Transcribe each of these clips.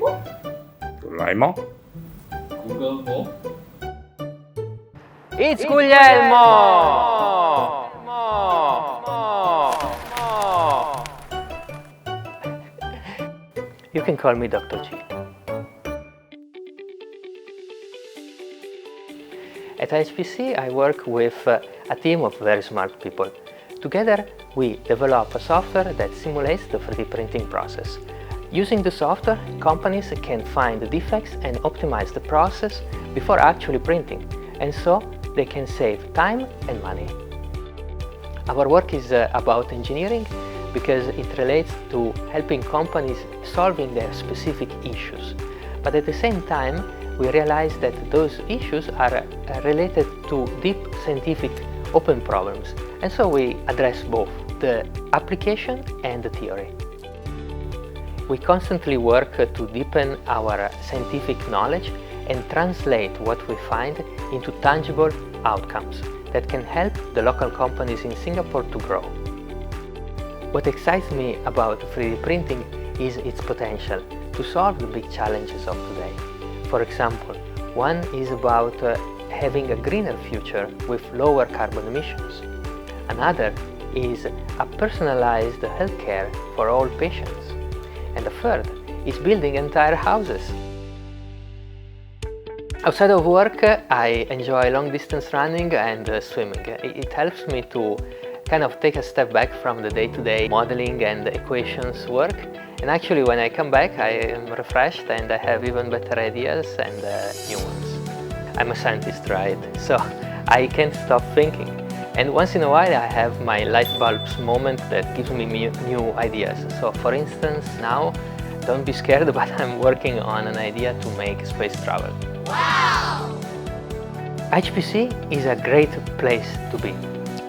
Guglielmo? Guglielmo? It's Guglielmo! You can call me Dr. G. At IHPC I work with a team of very smart people. Together we develop a software that simulates the 3D printing process. Using the software, companies can find the defects and optimize the process before actually printing, and so they can save time and money. Our work is about engineering because it relates to helping companies solving their specific issues. But at the same time, we realize that those issues are related to deep scientific open problems, and so we address both the application and the theory. We constantly work to deepen our scientific knowledge and translate what we find into tangible outcomes that can help the local companies in Singapore to grow. What excites me about 3D printing is its potential to solve the big challenges of today. For example, one is about having a greener future with lower carbon emissions. Another is a personalized healthcare for all patients. And the third is building entire houses. Outside of work, I enjoy long-distance running and swimming. It helps me to kind of take a step back from the day-to-day modeling and equations work. And actually, when I come back, I am refreshed and I have even better ideas and new ones. I'm a scientist, right? So I can't stop thinking. And once in a while, I have my light bulbs moment that gives me new ideas. So for instance, now, don't be scared, but I'm working on an idea to make space travel. Wow! IHPC is a great place to be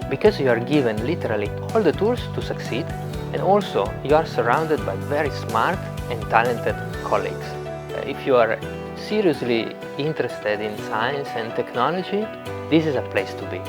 because you are given literally all the tools to succeed, and also you are surrounded by very smart and talented colleagues. If you are seriously interested in science and technology, this is a place to be.